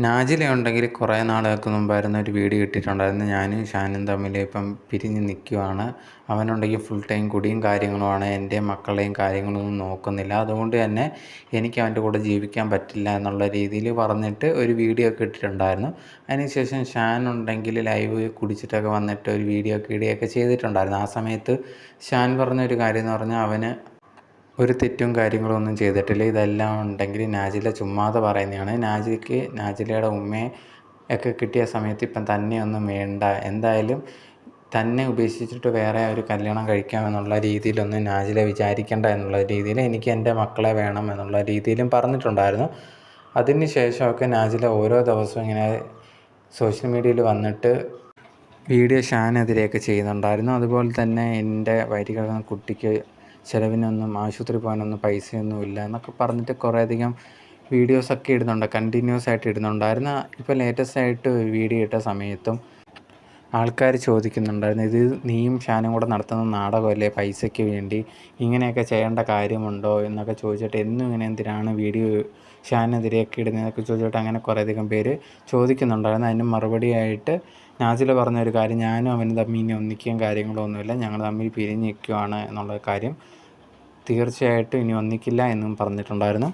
നാജില ഉണ്ടെങ്കിൽ കുറേ നാളുകൾക്ക് മുമ്പായിരുന്നു ഒരു വീഡിയോ ഇട്ടിട്ടുണ്ടായിരുന്നു. ഞാനും ഷാനും തമ്മിൽ ഇപ്പം പിരിഞ്ഞ് നിൽക്കുവാണ്. അവനുണ്ടെങ്കിൽ ഫുൾ ടൈം കുടിയും കാര്യങ്ങളുമാണ്, എൻ്റെയും മക്കളുടെയും കാര്യങ്ങളൊന്നും നോക്കുന്നില്ല. അതുകൊണ്ട് തന്നെ എനിക്ക് അവൻ്റെ കൂടെ ജീവിക്കാൻ പറ്റില്ല എന്നുള്ള രീതിയിൽ പറഞ്ഞിട്ട് ഒരു വീഡിയോ ഒക്കെ ഇട്ടിട്ടുണ്ടായിരുന്നു. അതിനുശേഷം ഷാൻ ഉണ്ടെങ്കിൽ ലൈവ് കുടിച്ചിട്ടൊക്കെ വന്നിട്ട് ഒരു വീഡിയോ ഒക്കെ ഇടുകയൊക്കെ ചെയ്തിട്ടുണ്ടായിരുന്നു. ആ സമയത്ത് ഷാൻ പറഞ്ഞൊരു കാര്യം എന്ന് പറഞ്ഞാൽ അവന് ഒരു തെറ്റും കാര്യങ്ങളും ഒന്നും ചെയ്തിട്ടില്ല. ഇതെല്ലാം ഉണ്ടെങ്കിൽ നാജില ചുമ്മാതെ പറയുന്നതാണ്. നാജിലയുടെ ഉമ്മയെ ഒക്കെ കിട്ടിയ സമയത്ത് ഇപ്പം തന്നെയൊന്നും വേണ്ട, എന്തായാലും തന്നെ ഉപേക്ഷിച്ചിട്ട് വേറെ ഒരു കല്യാണം കഴിക്കാമെന്നുള്ള രീതിയിലൊന്നും നാജില വിചാരിക്കേണ്ട എന്നുള്ള രീതിയിൽ എനിക്ക് എൻ്റെ മക്കളെ വേണം എന്നുള്ള രീതിയിലും പറഞ്ഞിട്ടുണ്ടായിരുന്നു. അതിന് ശേഷമൊക്കെ നാജില ഓരോ ദിവസവും ഇങ്ങനെ സോഷ്യൽ മീഡിയയിൽ വന്നിട്ട് വീഡിയോ ഷാനെതിരെയൊക്കെ ചെയ്യുന്നുണ്ടായിരുന്നു. അതുപോലെ തന്നെ എൻ്റെ വയറ്റിൽ കിടക്കുന്ന കുട്ടിക്ക് ചിലവിനൊന്നും ആശുപത്രി പോകാനൊന്നും പൈസയൊന്നും ഇല്ല എന്നൊക്കെ പറഞ്ഞിട്ട് കുറേയധികം വീഡിയോസൊക്കെ ഇടുന്നുണ്ട്, കണ്ടിന്യൂസ് ആയിട്ട് ഇടുന്നുണ്ടായിരുന്നു. ഇപ്പോൾ ലേറ്റസ്റ്റ് ആയിട്ട് വീഡിയോ ഇട്ട സമയത്തും ആൾക്കാർ ചോദിക്കുന്നുണ്ടായിരുന്നു, ഇത് നീയും ഷാനും കൂടെ നടത്തുന്ന നാടകമല്ലേ, പൈസയ്ക്ക് വേണ്ടി ഇങ്ങനെയൊക്കെ ചെയ്യേണ്ട കാര്യമുണ്ടോ എന്നൊക്കെ ചോദിച്ചിട്ട് എന്നും ഇങ്ങനെ എന്തിനാണ് വീഡിയോ ഷാനെതിരെയൊക്കെ ഇടുന്നതൊക്കെ ചോദിച്ചിട്ട് അങ്ങനെ കുറേയധികം പേര് ചോദിക്കുന്നുണ്ടായിരുന്നു. അതിന് മറുപടിയായിട്ട് നാജില പറഞ്ഞൊരു കാര്യം, ഞാനും അവനും തമ്മിൽ ഇനി ഒന്നിക്കുകയും കാര്യങ്ങളൊന്നുമില്ല, ഞങ്ങൾ തമ്മിൽ പിരിഞ്ഞ് നിൽക്കുകയാണ് എന്നുള്ള കാര്യം തീർച്ചയായിട്ടും ഇനി ഒന്നിക്കില്ല എന്നും പറഞ്ഞിട്ടുണ്ടായിരുന്നു.